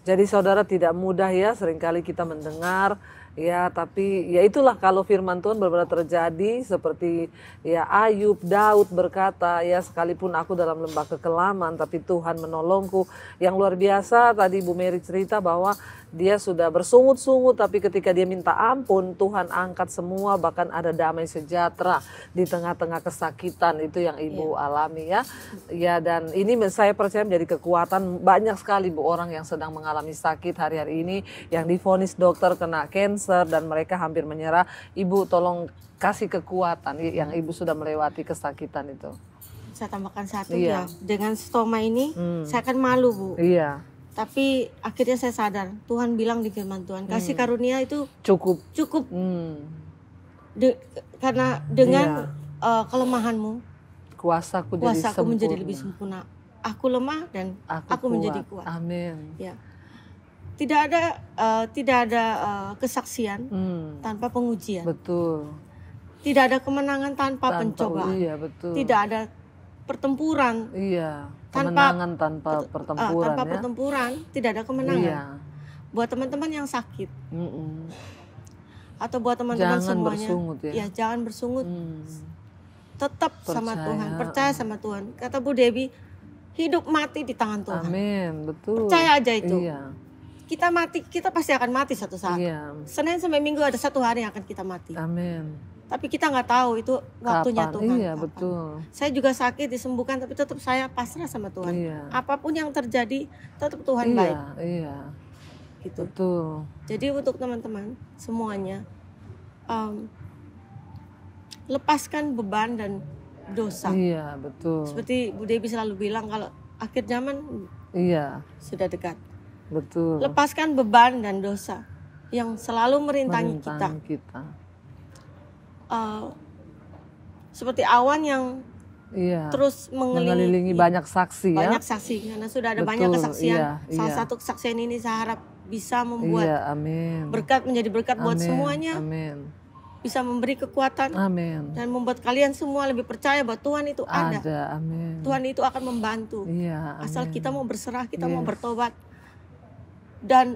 Jadi saudara tidak mudah ya, seringkali kita mendengar ya, tapi ya itulah kalau firman Tuhan benar-benar terjadi seperti ya Ayub, Daud berkata ya, sekalipun aku dalam lembah kekelaman tapi Tuhan menolongku. Yang luar biasa tadi Bu Mary cerita bahwa dia sudah bersungut-sungut tapi ketika dia minta ampun Tuhan angkat semua, bahkan ada damai sejahtera di tengah-tengah kesakitan itu yang Ibu alami ya. Ya, dan ini saya percaya menjadi kekuatan banyak sekali Bu orang yang sedang mengalami sakit hari-hari ini, yang divonis dokter kena cancer dan mereka hampir menyerah. Ibu tolong kasih kekuatan yang Ibu sudah melewati kesakitan itu. Saya tambahkan satu ya, dengan stoma ini saya akan malu Bu. Iya. Tapi akhirnya saya sadar, Tuhan bilang di firman Tuhan, kasih karunia itu Cukup. Karena dengan kelemahanmu, kuasaku menjadi lebih sempurna. Aku lemah dan aku menjadi kuat. Amin. Ya. Tidak ada kesaksian tanpa pengujian. Betul. Tidak ada kemenangan tanpa pencobaan. Iya, betul. Tidak ada pertempuran. Iya. Kemenangan tanpa pertempuran tanpa ya. pertempuran tidak ada kemenangan. Iya. Buat teman-teman yang sakit atau buat teman-teman Jangan semuanya, bersungut ya. jangan bersungut. Tetap sama Percaya. Tuhan, percaya sama Tuhan. Kata Bu Debbie, hidup mati di tangan Tuhan. Amin, betul. Percaya aja itu. Iya. Kita pasti akan mati satu saat. Iya. Senin sampai Minggu ada satu hari yang akan kita mati. Amin. Tapi kita nggak tahu itu waktunya Kapan? Tuhan. Iya, kapan. betul. Saya juga sakit disembuhkan, tapi tetap saya pasrah sama Tuhan. Iya. Apapun yang terjadi, tetap Tuhan Iya, baik. iya. Gitu. Betul. Jadi untuk teman-teman semuanya, lepaskan beban dan dosa. Iya, betul. Seperti Bu Debbie selalu bilang, kalau akhir zaman Iya, sudah dekat. betul. Lepaskan beban dan dosa yang selalu merintangi kita. Seperti awan yang Iya. terus mengelilingi banyak saksi ya. Banyak saksi, karena sudah ada Betul, banyak kesaksian. iya, Salah iya. satu kesaksian ini saya harap bisa membuat Iya, amin. berkat menjadi berkat buat Amin, semuanya. Amin. Bisa memberi kekuatan Amin. dan membuat kalian semua lebih percaya bahwa Tuhan itu ada. Amin. Tuhan itu akan membantu. Iya, Asal amin. kita mau berserah, kita mau Yes. bertobat dan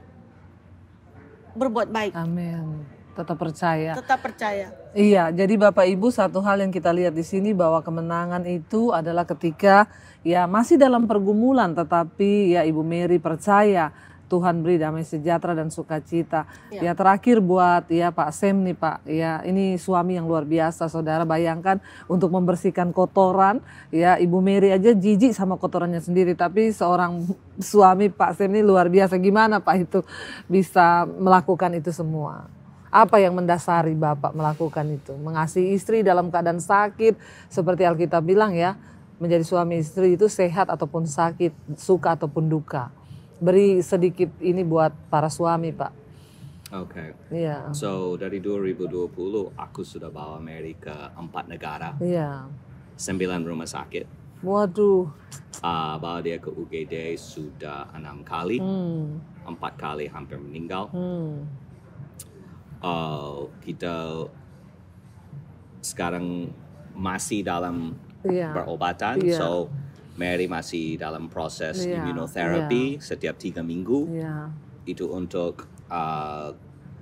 berbuat baik. Amin. Tetap percaya. Tetap percaya. Iya, jadi Bapak Ibu, satu hal yang kita lihat di sini bahwa kemenangan itu adalah ketika ya masih dalam pergumulan, tetapi ya Ibu Mary percaya Tuhan beri damai sejahtera dan sukacita. Ya terakhir buat ya Pak Sem nih Pak, ya ini suami yang luar biasa, saudara bayangkan untuk membersihkan kotoran, ya Ibu Mary aja jijik sama kotorannya sendiri, tapi seorang suami Pak Sem ini luar biasa. Gimana Pak itu bisa melakukan itu semua? Apa yang mendasari Bapak melakukan itu? Mengasihi istri dalam keadaan sakit, seperti Alkitab bilang ya, menjadi suami istri itu sehat ataupun sakit, suka ataupun duka. beri sedikit ini buat para suami, Pak. Oke. Iya. So dari 2020 aku sudah bawa Mary ke 4 negara. Iya. 9 rumah sakit. Waduh. Bawa dia ke UGD sudah 6 kali. 4 kali hampir meninggal. Kita sekarang masih dalam perobatan. So Mary masih dalam proses immunotherapy setiap 3 minggu. Itu untuk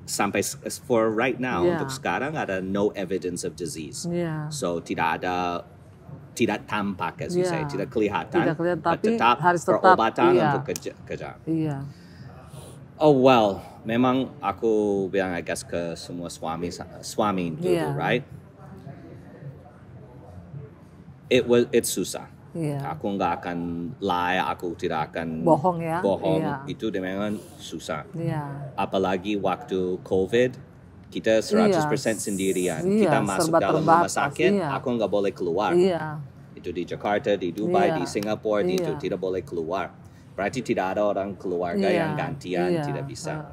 sampai for right now untuk sekarang ada no evidence of disease. So tidak tampak, as you say, tidak kelihatan, tapi tetap harus perobatan untuk kejar. Oh well, memang aku bilang I guess ke semua suami dulu, right? It's susah. Aku nggak akan lie, aku tidak akan bohong ya. Itu memang susah. Apalagi waktu COVID, kita 100% sendirian. Kita masuk dalam rumah sakit, aku nggak boleh keluar. Itu di Jakarta, di Dubai, di Singapura, itu tidak boleh keluar. Berarti tidak ada orang keluarga yang gantian, tidak bisa.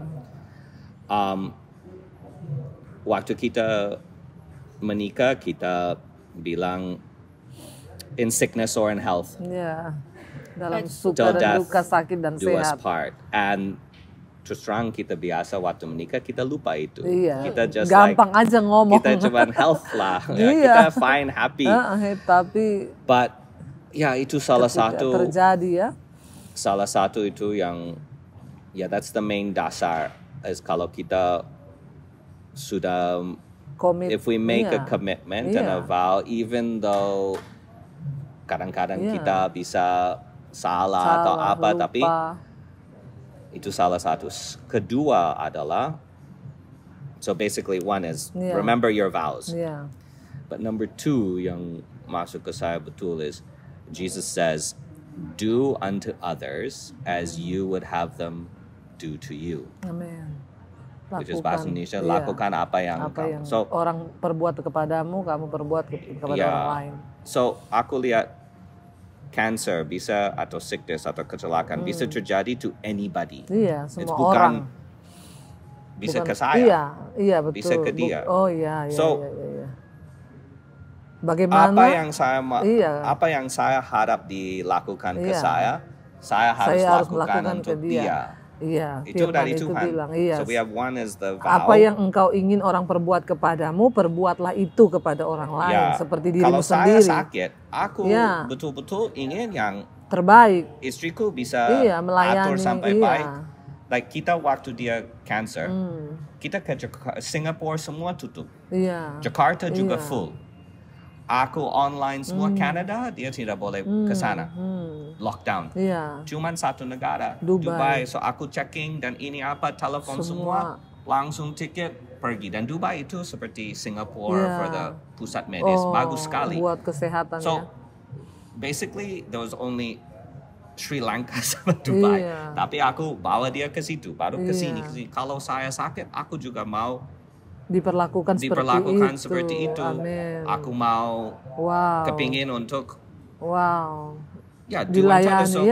Waktu kita menikah, kita bilang in sickness or in health. Dalam suka dan duka, sakit dan do us sehat. part. And terus terang kita biasa waktu menikah kita lupa itu. Kita just gampang aja ngomong. Kita cuma health lah. Kita fine, happy. Tapi but itu salah satu terjadi ya. Salah satu itu yang that's the main dasar, is kalau kita sudah if we make a commitment and a vow, even though kadang-kadang kita bisa salah atau apa, lupa. Tapi itu salah satu. Kedua adalah, so basically one is remember your vows. But number 2 yang masuk ke saya betul is Jesus says, do unto others as you would have them do to you. Amen. Which is bahasa Indonesia, lakukan apa yang kamu. So orang perbuat kepadamu, kamu perbuat kepada orang lain. So aku lihat cancer bisa atau sickness atau kecelakaan bisa terjadi to anybody. Semua orang. Bisa ke saya. Betul. Bisa ke dia. So bagaimana apa yang saya harap dilakukan ke saya harus lakukan untuk dia. Itu dari Tuhan. So we have one is the vow. Apa yang engkau ingin orang perbuat kepadamu, perbuatlah itu kepada orang lain seperti dirimu sendiri. Kalau saya sakit, aku betul-betul ingin yang terbaik. Istriku bisa melayani, atur sampai baik. Like kita waktu dia cancer, kita ke Singapura semua tutup. Jakarta juga full. Aku online semua Canada, dia tidak boleh ke sana. Lockdown. Cuman satu negara, Dubai. So aku checking dan ini apa, telepon semua langsung tiket pergi. Dan Dubai itu seperti Singapore for the pusat medis, bagus sekali. Buat kesehatan. So basically there was only Sri Lanka sama Dubai. Tapi aku bawa dia ke situ, baru ke sini. Kalau saya sakit, aku juga mau diperlakukan seperti itu. Amen. Aku mau kepingin untuk dilayani. So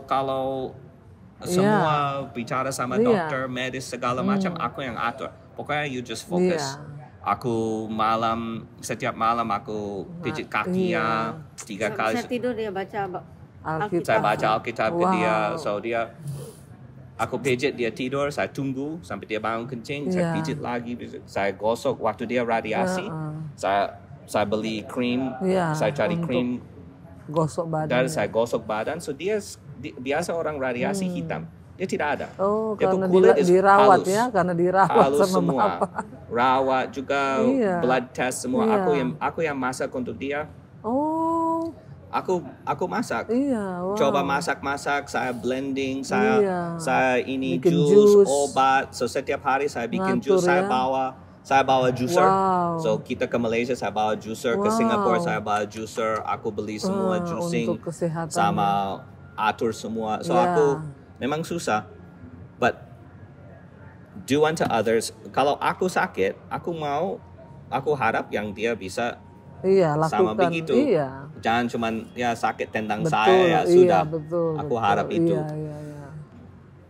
kalau semua bicara sama dokter, medis segala macam, aku yang atur. Pokoknya you just focus. Aku setiap malam aku pijit kakinya 3 kali. Saya tidur dia baca Alkitab. Saya baca Alkitab ke dia, so aku pijit dia tidur, saya tunggu sampai dia bangun kencing, saya pijit lagi, saya gosok waktu dia radiasi, saya beli krim, saya cari krim, gosok badan. Dan saya gosok badan, so dia biasa orang radiasi hitam, dia tidak ada. Dia karena kulit dirawat halus. Karena dirawat halus sama semua. Bapak. Rawat juga, blood test semua, aku yang masak untuk dia. Aku masak. Coba masak, saya blending, saya ini jus, obat. So setiap hari saya bikin jus, saya bawa juicer. So kita ke Malaysia saya bawa juicer, ke Singapura saya bawa juicer. Aku beli semua juicing sama atur semua. So aku memang susah, but do unto others. Kalau aku sakit, aku harap yang dia bisa lakukan. Sama begitu. Jangan cuma sakit tentang saya, sudah. Betul, aku harap itu.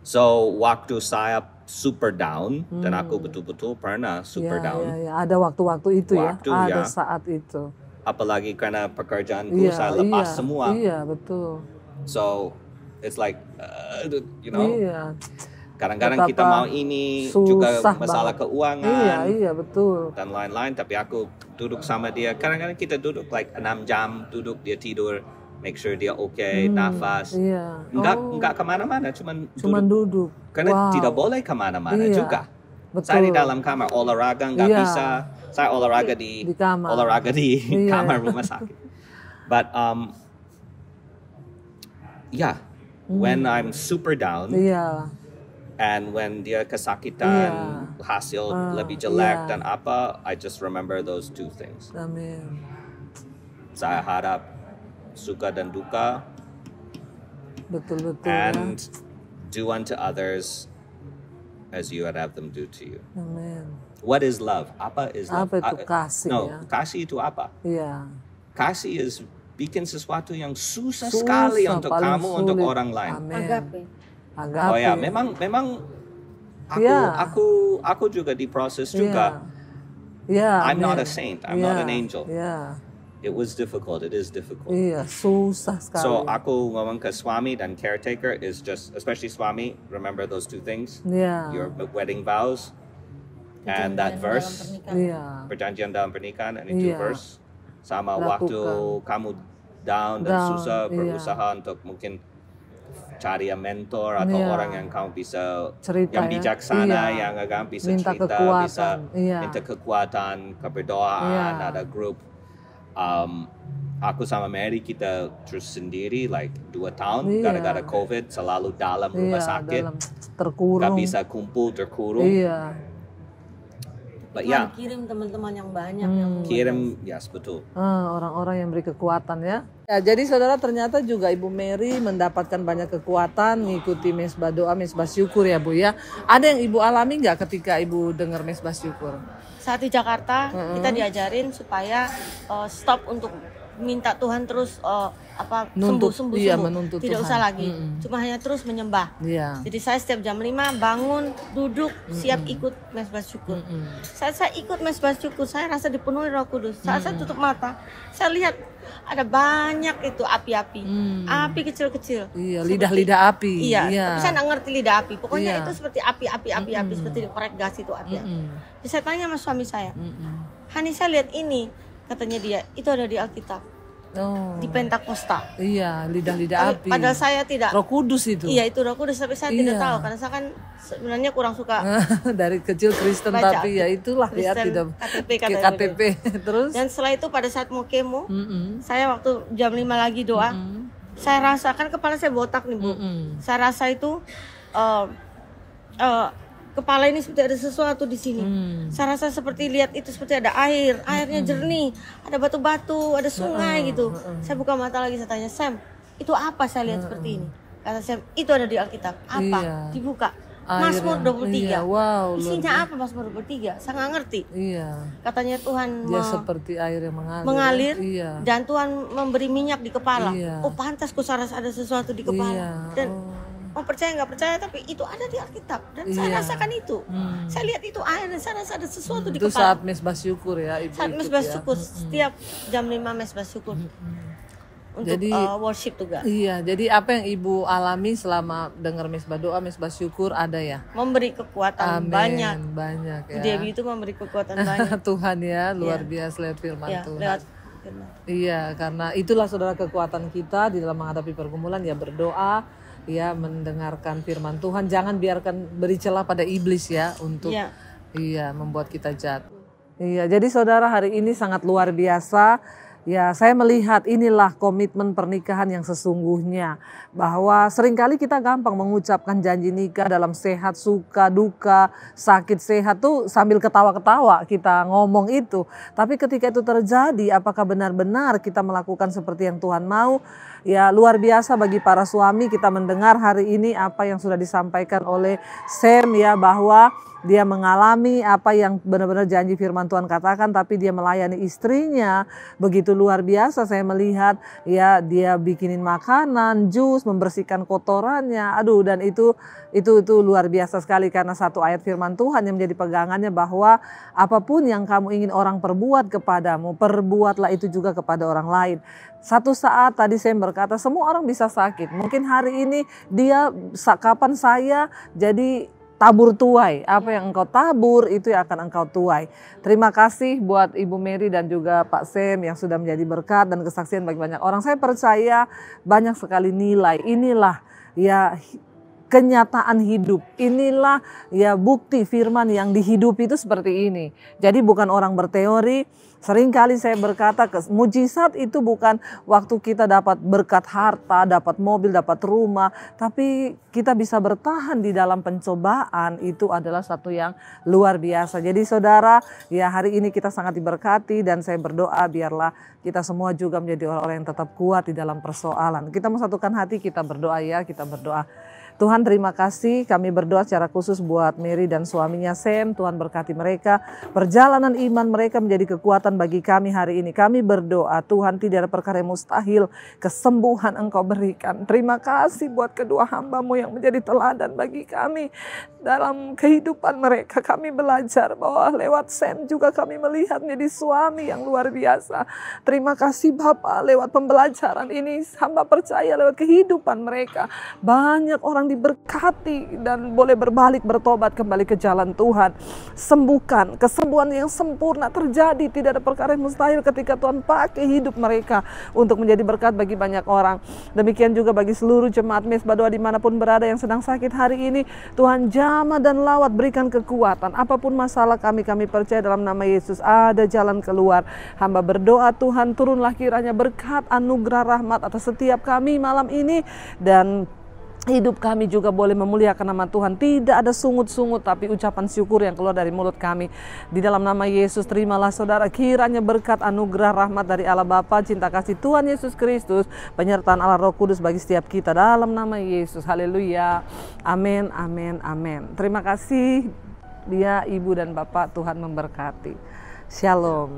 So waktu saya super down dan aku betul-betul pernah super down. Ada waktu-waktu itu ada ya. saat itu. Apalagi karena pekerjaanku saya lepas semua. Iya, betul. So it's like kadang-kadang kita mau ini juga masalah keuangan. Iya, betul. Dan lain-lain, tapi aku duduk sama dia. Kadang-kadang kita duduk like 6 jam duduk, dia tidur. Make sure dia nafas. Iya. Enggak kemana-mana, cuman duduk. Karena tidak boleh kemana-mana juga. Betul. Saya di dalam kamar olahraga nggak bisa. Saya olahraga di kamar. Kamar rumah sakit. But when I'm super down, and when dia kesakitan, hasil lebih jelek dan apa, I just remember those two things. Amin. Saya harap suka dan duka, betul. And do unto others as you would have them do to you. Amen. What is love? Apa is love? Apa itu kasih? Kasih itu apa? Iya. Kasih is bikin sesuatu yang susah sekali untuk kamu, sulit. Untuk orang lain. Agape. Oh ya, memang aku juga diproses juga. I'm not a saint. I'm not an angel. It was difficult. It is difficult. Iya, susah sekali. So aku ngomong ke suami dan caretaker is just, especially suami, remember those two things. Your wedding vows and that verse. Perjanjian dalam pernikahan, and itu verse. Sama waktu kamu down dan susah, berusaha untuk mungkin cari mentor atau orang yang kamu bisa cerita, yang bijaksana, yang agak bisa minta cerita, bisa minta kekuatan, keberdoaan, ada grup. Aku sama Mary kita terus sendiri like 2 tahun gara-gara COVID, selalu dalam rumah sakit, terkurung, gak bisa kumpul, terkurung. Kirim teman-teman yang banyak yang kirim, betul. Orang-orang yang beri kekuatan ya. Jadi saudara, ternyata juga Ibu Mary mendapatkan banyak kekuatan mengikuti mesbah doa, mesbah syukur ya Bu ya. Ada yang Ibu alami nggak ketika Ibu dengar mesbah syukur? Saat di Jakarta kita diajarin supaya stop untuk minta Tuhan terus sembuh. Menuntut tidak Tuhan. Usah lagi, cuma hanya terus menyembah. Jadi saya setiap jam 5 bangun, duduk, siap ikut mesbah syukur. Saat saya ikut mesbah syukur, saya rasa dipenuhi Roh Kudus. Saat saya tutup mata, saya lihat ada banyak itu api-api, api kecil-kecil. Lidah-lidah api. Tapi saya nggak ngerti lidah api. Pokoknya itu seperti api, seperti korek gas itu api. Jadi saya tanya sama suami saya, Hani, saya lihat ini, katanya dia, itu ada di Alkitab. Di Pentakosta. Lidah-lidah api. Padahal saya tidak. Roh Kudus itu. Iya, itu Roh Kudus, tapi saya tidak tahu karena saya kan sebenarnya kurang suka. Dari kecil Kristen baca, tapi ya itulah Kristen, tidak KTP. Terus. Dan setelah itu pada saat mau kemo, saya waktu jam 5 lagi doa, saya rasakan kepala saya botak nih Bu. Saya rasa itu kepala ini seperti ada sesuatu di sini. Saya rasa seperti lihat itu seperti ada airnya jernih, ada batu-batu, ada sungai gitu. Saya buka mata lagi, saya tanya, Sam, itu apa saya lihat seperti ini? Kata Sam, itu ada di Alkitab. Apa? Dibuka. Mazmur 23. Isinya apa Mazmur 23? Saya nggak ngerti. Katanya Tuhan seperti air yang mengalir dan Tuhan memberi minyak di kepala. Oh pantas ku rasa ada sesuatu di kepala. Dan mau percaya nggak percaya, tapi itu ada di Alkitab dan saya rasakan itu. Saya lihat itu air dan saya rasa ada sesuatu di kepala. Itu saat mesbah syukur ya Ibu. Saat mesbah syukur, setiap jam 5 mesbah syukur. Untuk worship juga. Jadi apa yang Ibu alami selama dengar mesbah doa, mesbah syukur ada ya? Memberi kekuatan banyak ya. Dewi itu memberi kekuatan banyak. Tuhan ya, luar biasa lewat firman Tuhan. Lewat karena itulah saudara kekuatan kita di dalam menghadapi pergumulan ya, berdoa. Mendengarkan firman Tuhan, jangan biarkan beri celah pada iblis ya untuk membuat kita jatuh. Jadi saudara, hari ini sangat luar biasa. Saya melihat inilah komitmen pernikahan yang sesungguhnya, bahwa seringkali kita gampang mengucapkan janji nikah dalam sehat, suka, duka, sakit, sehat tuh sambil ketawa-ketawa kita ngomong itu. Tapi ketika itu terjadi, apakah benar-benar kita melakukan seperti yang Tuhan mau? Luar biasa bagi para suami kita mendengar hari ini apa yang sudah disampaikan oleh Sam bahwa dia mengalami apa yang benar-benar janji firman Tuhan katakan, tapi dia melayani istrinya begitu luar biasa. Saya melihat ya dia bikinin makanan, jus, membersihkan kotorannya. Aduh, dan itu luar biasa sekali, karena satu ayat firman Tuhan yang menjadi pegangannya bahwa apapun yang kamu ingin orang perbuat kepadamu, perbuatlah itu juga kepada orang lain. Satu saat tadi saya berkata semua orang bisa sakit. Mungkin hari ini dia, kapan saya jadi tabur tuai. Apa yang engkau tabur itu yang akan engkau tuai. Terima kasih buat Ibu Mary dan juga Pak Sam yang sudah menjadi berkat dan kesaksian bagi banyak orang. Saya percaya banyak sekali nilai. Inilah ya kenyataan hidup. Inilah ya bukti firman yang dihidupi itu seperti ini. Jadi bukan orang berteori. Seringkali saya berkata mujizat itu bukan waktu kita dapat berkat harta, dapat mobil, dapat rumah. Tapi kita bisa bertahan di dalam pencobaan, itu adalah satu yang luar biasa. Jadi saudara, ya hari ini kita sangat diberkati dan saya berdoa biarlah kita semua juga menjadi orang-orang yang tetap kuat di dalam persoalan. Kita mau satukan hati, kita berdoa ya, kita berdoa. Tuhan terima kasih, kami berdoa secara khusus buat Mary dan suaminya Sam. Tuhan berkati mereka, perjalanan iman mereka menjadi kekuatan bagi kami hari ini. Kami berdoa Tuhan tidak ada perkara yang mustahil, kesembuhan Engkau berikan. Terima kasih buat kedua hamba-Mu yang menjadi teladan bagi kami. Dalam kehidupan mereka kami belajar bahwa lewat Sam juga kami melihat menjadi suami yang luar biasa. Terima kasih Bapa, lewat pembelajaran ini hamba percaya lewat kehidupan mereka banyak orang diberkati dan boleh berbalik bertobat kembali ke jalan Tuhan. Sembuhkan, kesembuhan yang sempurna terjadi, tidak ada perkara yang mustahil ketika Tuhan pakai hidup mereka untuk menjadi berkat bagi banyak orang. Demikian juga bagi seluruh jemaat Mesbah Doa dimanapun berada yang sedang sakit hari ini, Tuhan jamah dan lawat, berikan kekuatan. Apapun masalah kami percaya dalam nama Yesus ada jalan keluar. Hamba berdoa Tuhan turunlah kiranya berkat, anugerah, rahmat atas setiap kami malam ini, dan hidup kami juga boleh memuliakan nama Tuhan. Tidak ada sungut-sungut, tapi ucapan syukur yang keluar dari mulut kami. Di dalam nama Yesus, terimalah saudara kiranya berkat, anugerah, rahmat dari Allah Bapa, cinta kasih Tuhan Yesus Kristus, penyertaan Allah Roh Kudus bagi setiap kita dalam nama Yesus. Haleluya. Amin, amin, amin. Terima kasih dia, Ibu dan Bapak, Tuhan memberkati. Shalom.